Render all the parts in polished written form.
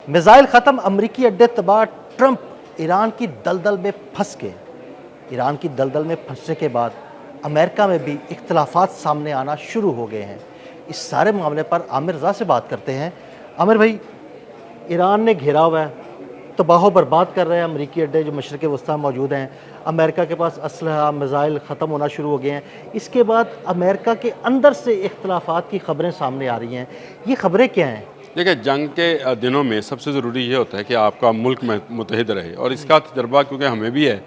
Missile ख़त्म, अमरीकी अड्डे तबाह, ट्रंप ईरान की दलदल में फंस गए। ईरान की दलदल में फंसने के बाद अमेरिका में भी इख्तलाफात सामने आना शुरू हो गए हैं। इस सारे मामले पर आमिर रज़ा से बात करते हैं। आमिर भाई, ईरान ने घेरा हुआ है, तबाह बर्बाद कर रहे हैं अमरीकी अड्डे जो मशरक़ वस्ती में मौजूद हैं। अमेरिका के पास असलहा मिसाइल ख़त्म होना शुरू हो गए हैं। इसके बाद अमेरिका के अंदर से इख्तलाफात की खबरें सामने आ रही हैं। ये खबरें क्या हैं? देखिए, जंग के दिनों में सबसे ज़रूरी ये होता है कि आपका मुल्क मुत्तहिद रहे, और इसका तजर्बा क्योंकि हमें भी है।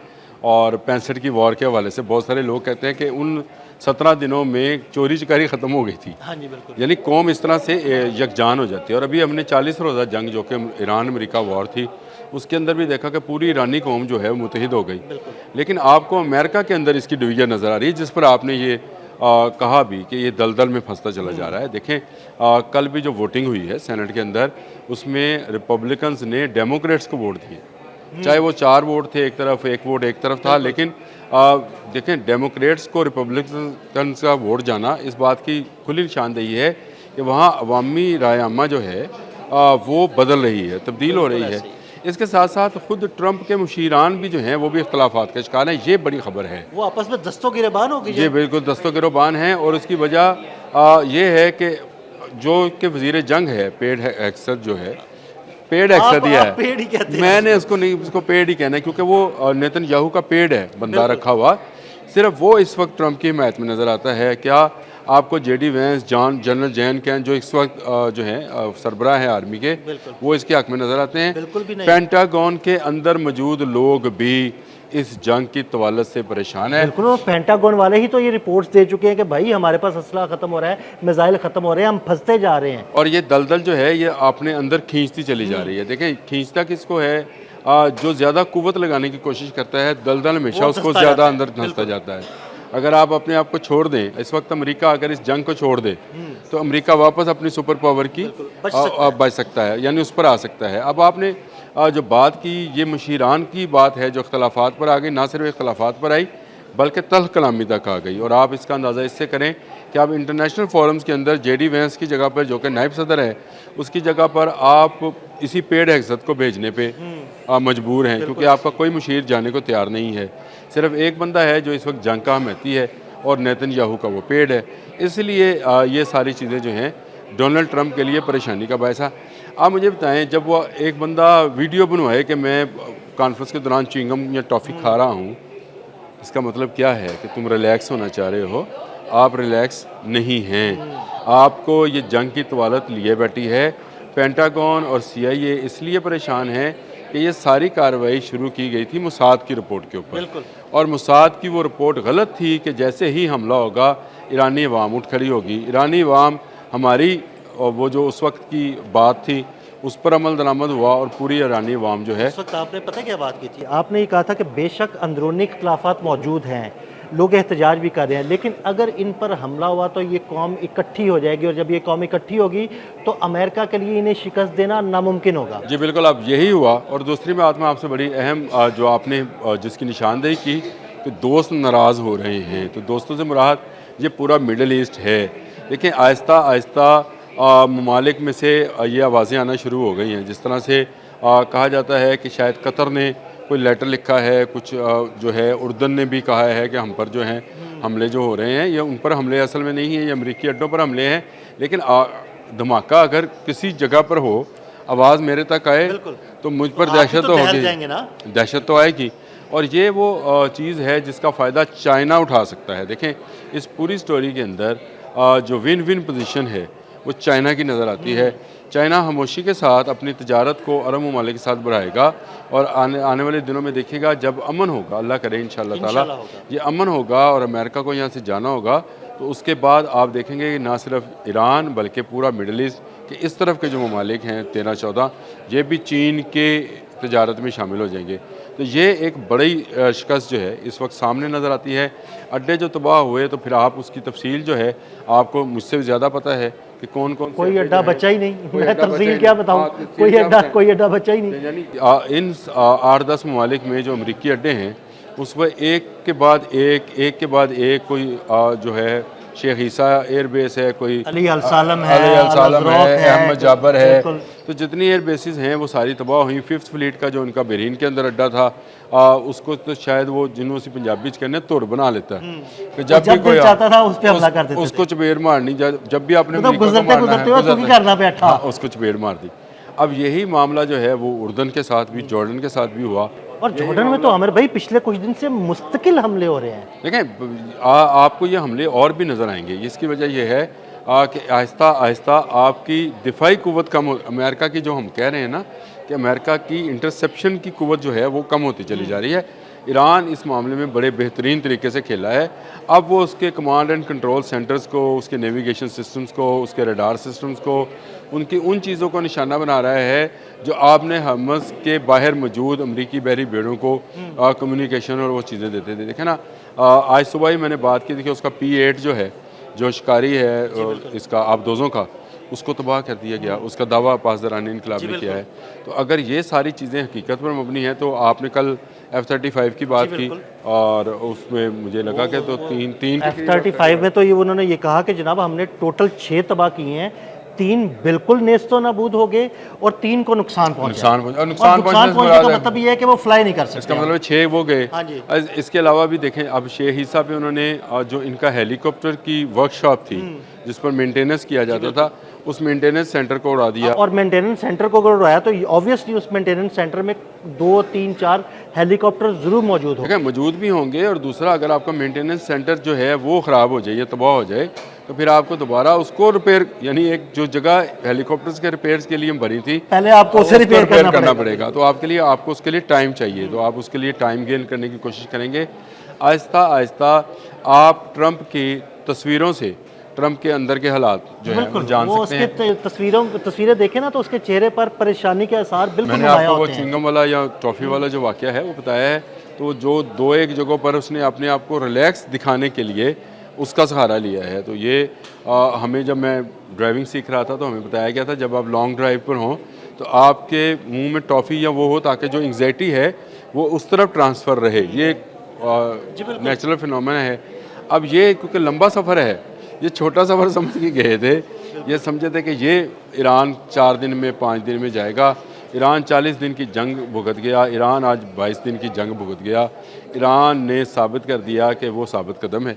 और 65 की वॉर के हवाले से बहुत सारे लोग कहते हैं कि उन 17 दिनों में चोरी चकारी ख़त्म हो गई थी। हाँ जी, बिल्कुल। यानी कौम इस तरह से यकजान हो जाती है। और अभी हमने 40 रोज़ा जंग जो कि ईरान अमेरिका वॉर थी, उसके अंदर भी देखा कि पूरी ईरानी कौम जो है वो मुत्तहिद हो गई। लेकिन आपको अमेरिका के अंदर इसकी डिवीज़न नज़र आ रही है, जिस पर आपने ये कहा भी कि ये दलदल में फंसता चला जा रहा है। देखें, कल भी जो वोटिंग हुई है सेनेट के अंदर, उसमें रिपब्लिकन्स ने डेमोक्रेट्स को वोट दिए। चाहे वो 4 वोट थे एक तरफ, 1 वोट एक तरफ था, लेकिन देखें, डेमोक्रेट्स को रिपब्लिकन्स का वोट जाना इस बात की खुली निशानदेही है कि वहाँ अवामी राय आमा जो है वो बदल रही है, तब्दील हो रही है। इसके साथ साथ खुद ट्रंप के मुशीरान भी जो हैं वो भी इख्तलाफात का शिकार हैं। ये बड़ी खबर है। वो आपस में दस्तों गिरबान हो गई। ये बिल्कुल दस्तों गिरोबान हैं, और उसकी वजह ये है कि जो कि वज़ीर जंग है, पेड हेक्सत जो है, पेड हेक्सत ही है। पेड़ ही कहते हैं। मैंने उसको नहीं, उसको पेड ही कहना है, क्योंकि वो नेतन्याहू का पेड है, बंदा रखा हुआ। सिर्फ वो इस वक्त ट्रंप की हिमायत में नज़र आता है। क्या आपको JD Vance, general Jain can जो इस वक्त जो हैं सरबराह हैं आर्मी के, वो इसके हक में नज़र आते हैं। बिल्कुल भी नहीं। पेंटागन के अंदर मौजूद लोग भी इस जंग की तवालत से परेशान है। बिल्कुल, पेंटागन वाले ही तो ये रिपोर्ट्स दे चुके हैं कि भाई हमारे पास असला ख़त्म हो रहा है, मिसाइल ख़त्म हो रहे हैं, हम फंसते जा रहे हैं। और ये दलदल जो है ये अपने अंदर खींचती चली जा रही है। देखें, खींचता किसको है? जो ज़्यादा कुव्वत लगाने की कोशिश करता है, दलदल हमेशा उसको ज़्यादा अंदर धंसता जाता है। अगर आप अपने आप को छोड़ दें, इस वक्त अमेरिका अगर इस जंग को छोड़ दे, तो अमेरिका वापस अपनी सुपर पावर की बच सकता है, यानी उस पर आ सकता है। अब आपने जो बात की, ये मुशीरान की बात है जो इख्तलाफात पर आ गई। ना सिर्फ इख्तलाफात पर आई, बल्कि तल्ख कलामी तक आ गई। और आप इसका अंदाज़ा इससे करें कि आप इंटरनेशनल फोरम्स के अंदर जेडी वैंस की जगह पर, जो कि नायब सदर है, उसकी जगह पर आप इसी पेड हेक्सत को भेजने पे मजबूर हैं, क्योंकि आपका कोई मुशीर जाने को तैयार नहीं है। सिर्फ एक बंदा है जो इस वक्त जंग का हमेती है, और नेतन्याहू का वो पेड है। इसलिए ये सारी चीज़ें जो हैं डोनाल्ड ट्रंप के लिए परेशानी का बायस है। आप मुझे बताएं, जब वो एक बंदा वीडियो बनवाए कि मैं कॉन्फ्रेंस के दौरान च्युइंगम या टॉफ़ी खा रहा हूँ, इसका मतलब क्या है कि तुम रिलैक्स होना चाह रहे हो। आप रिलैक्स नहीं हैं। आपको ये जंग की तवालत लिए बैठी है। पेंटागन और CIA इसलिए परेशान है कि ये सारी कार्रवाई शुरू की गई थी मोसाद की रिपोर्ट के ऊपर, और मोसाद की वो रिपोर्ट गलत थी कि जैसे ही हमला होगा ईरानी अवाम उठ खड़ी होगी। ईरानी अवाम हमारी वो जो उस वक्त की बात थी उस पर अमल दरामद हुआ, और पूरी ईरानी अवाम जो है। उस वक्त आपने पता क्या बात की थी? आपने ये कहा था कि बेशक अंदरूनी इख्तलाफात मौजूद हैं, लोग एहतजाज भी कर रहे हैं, लेकिन अगर इन पर हमला हुआ तो ये कौम इकट्ठी हो जाएगी, और जब ये कौम इकट्ठी होगी तो अमेरिका के लिए इन्हें शिकस्त देना नामुमकिन होगा। जी बिल्कुल, अब यही हुआ। और दूसरी बात में आपसे बड़ी अहम जो आपने जिसकी निशानदेही की कि दोस्त नाराज़ हो रहे हैं, तो दोस्तों से मुराद ये पूरा मिडल ईस्ट है। देखिए, आहिस्ता आहिस्ता ममालिक में से ये आवाज़ें आना शुरू हो गई हैं। जिस तरह से कहा जाता है कि शायद कतर ने कोई लेटर लिखा है, कुछ जो है उर्दन ने भी कहा है कि हम पर जो हैं हमले जो हो रहे हैं, ये उन पर हमले असल में नहीं है, ये अमरीकी अड्डों पर हमले हैं। लेकिन धमाका अगर किसी जगह पर हो, आवाज़ मेरे तक आए, तो मुझ पर दहशत तो होगी, दहशत तो आएगी। और ये वो चीज़ है जिसका फ़ायदा चाइना उठा सकता है। देखें, इस पूरी स्टोरी के अंदर जो विन विन पोजीशन है वो चाइना की नज़र आती है। चाइना खामोशी के साथ अपनी तजारत को अरब ममालिक के साथ बढ़ाएगा, और आने वाले दिनों में देखिएगा जब अमन होगा, अल्लाह करे इंशाअल्लाह ताला ये अमन होगा और अमेरिका को यहाँ से जाना होगा, तो उसके बाद आप देखेंगे कि ना सिर्फ ईरान बल्कि पूरा मिडल ईस्ट के इस तरफ के जो ममालिक हैं 13-14, ये भी चीन के तजारत में शामिल हो जाएंगे। तो ये एक बड़ी शिकस्त जो है इस वक्त सामने नज़र आती है। अड्डे जो तबाह हुए, तो फिर आप उसकी तफसील जो है आपको मुझसे भी ज़्यादा पता है कि कौन कौन कोई अड्डा बचा ही नहीं। मैं तफसील क्या बताऊं, कोई अड्डा बचा ही नहीं। यानी इन 8-10 ममालिक में जो अमरीकी अड्डे हैं, उस पर एक के बाद एक कोई जो है शेख ईसा एयरबेस है, कोई अली अल सालम है, अली अल सालम अल-अज़रॉक है, अहमद जाबर है। बिल्कुल। तो जितनी एयर बेसिस हैं वो सारी तबाह हुई। फिफ्थ फ्लीट का जो उनका बहरीन के अंदर अड्डा था, उसको तो शायद वो जिन्हों से पंजाबी च कहने तुड़ बना लेता है कि जब दिल चाहता था उस पे हमला कर देते उसको चपेट मारनी। जब भी आपने मतलब अमेरिका को गुजरते मारना है, गुजरते हुए तू की करना बैठा। हाँ, उसको चपेट मार दी। अब यही मामला जो है वो उर्दन के साथ भी, जॉर्डन के साथ भी हुआ। और जॉर्डन में तो आमिर भाई पिछले कुछ दिन से मुस्तकिल हमले हो रहे हैं। देखें, आपको ये हमले और भी नज़र आएंगे। इसकी वजह यह है कि आहिस्ता आहिस्ता आपकी दिफाई कुव्वत कम हो। अमेरिका की जो हम कह रहे हैं ना कि अमेरिका की इंटरसेप्शन की कुव्वत जो है वो कम होती चली जा रही है। ईरान इस मामले में बड़े बेहतरीन तरीके से खेला है। अब वो उसके कमांड एंड कंट्रोल सेंटर्स को, उसके नेविगेशन सिस्टम्स को, उसके रडार सिस्टम्स को, उनकी उन चीज़ों को निशाना बना रहा है जो आपने हमस के बाहर मौजूद अमरीकी बहरी बेड़ों को कम्युनिकेशन और वो चीज़ें देते थे। देखें ना, आज सुबह ही मैंने बात की थी कि उसका P-8 जो है, जो शिकारी है इसका आबदोज़ों का, उसको तबाह कर दिया गया। उसका दावा पासदारानी इनकलाब ने किया है। तो अगर ये सारी चीज़ें हकीकत पर मबनी हैं, तो आपने कल F-35 की बात की और उसमें मुझे लगा कि तो तीन F-35 में तो ये उन्होंने ये कहा कि जनाब हमने टोटल 6 तबाह किए हैं, 3 बिल्कुल नेस्तो नाबूद हो गए और 3 को नुकसान पहुंचा। नुकसान पहुंचने का मतलब ये है कि वो फ्लाई नहीं कर सकते। इसका मतलब 6 वो गए। हाँ जी। इसके अलावा भी देखें, अब शेख ईसा पे उन्होंने जो इनका हेलीकॉप्टर की वर्कशॉप थी जिस पर मेंटेनेंस किया जाता था, उस मेंटेनेंस सेंटर को उड़ा दिया। और मेंटेनेंस सेंटर को अगर उड़ाया तो ऑब्वियसली उस मेंटेनेंस सेंटर में 2, 3, 4 हेलीकॉप्टर जरूर मौजूद होंगे। मौजूद भी होंगे। और दूसरा, अगर आपका मेंटेनेंस सेंटर जो है वो ख़राब हो जाए या तबाह हो जाए, तो फिर आपको दोबारा उसको रिपेयर, यानी एक जो जगह हेलीकॉप्टर्स के रिपेयर्स के लिए बनी थी, पहले आपको उसे रिपेयर करना पड़ेगा। तो आपको उसके लिए टाइम चाहिए। तो आप उसके लिए टाइम गेन करने की कोशिश करेंगे। आहिस्ता आहिस्ता आप ट्रंप की तस्वीरों से ट्रंप के अंदर के हालात जो है वो जान सकते हैं। तस्वीरें देखें ना तो उसके चेहरे पर परेशानी के आसार बिल्कुल मैंने आपको वो चिंगम वाला या टॉफ़ी वाला जो वाक़या है वो बताया है। तो जो 2-1 जगहों पर उसने अपने आप को रिलैक्स दिखाने के लिए उसका सहारा लिया है। तो ये हमें, जब मैं ड्राइविंग सीख रहा था तो हमें बताया गया था, जब आप लॉन्ग ड्राइव पर हों तो आपके मुंह में टॉफ़ी या वो हो, ताकि जो एंग्जाइटी है वो उस तरफ ट्रांसफ़र रहे। ये नेचुरल फिनोमेना है। अब ये क्योंकि लंबा सफ़र है, ये छोटा सफ़र समझ के गए थे। ये समझे थे कि ये ईरान 4 दिन में 5 दिन में जाएगा। ईरान 40 दिन की जंग भुगत गया। ईरान आज 22 दिन की जंग भुगत गया। ईरान ने साबित कर दिया कि वो साबित कदम है।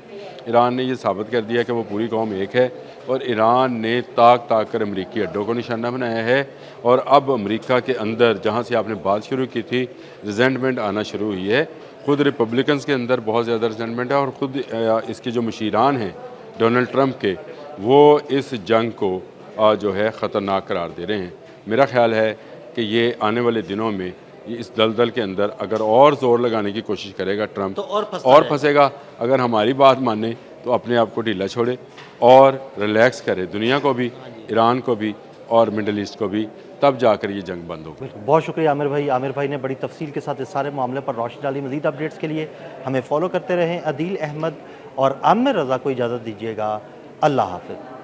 ईरान ने ये साबित कर दिया कि वो पूरी कौम एक है। और ईरान ने ताक ताक कर अमरीकी अड्डों को निशाना बनाया है। और अब अमरीका के अंदर, जहाँ से आपने बात शुरू की थी, रिजेंटमेंट आना शुरू हुई है। ख़ुद रिपब्लिकन्स के अंदर बहुत ज़्यादा रिजेंटमेंट है। और ख़ुद इसके जो मुशीरान हैं डोनाल्ड ट्रंप के, वो इस जंग को जो है ख़तरनाक करार दे रहे हैं। मेरा ख़्याल है कि ये आने वाले दिनों में ये इस दलदल के अंदर अगर और ज़ोर लगाने की कोशिश करेगा ट्रंप, तो और फंसेगा। अगर हमारी बात माने तो अपने आप को ढीला छोड़े और रिलैक्स करे, दुनिया को भी, ईरान को भी और मिडल ईस्ट को भी, तब जाकर ये जंग बंद होगी। बहुत शुक्रिया आमिर भाई। आमिर भाई ने बड़ी तफसील के साथ इस सारे मामले पर रोशनी डाली। मज़ीद अपडेट्स के लिए हमें फॉलो करते रहें। अदील अहमद और आमिर रज़ा को इजाज़त दीजिएगा। अल्लाह हाफ़िज़।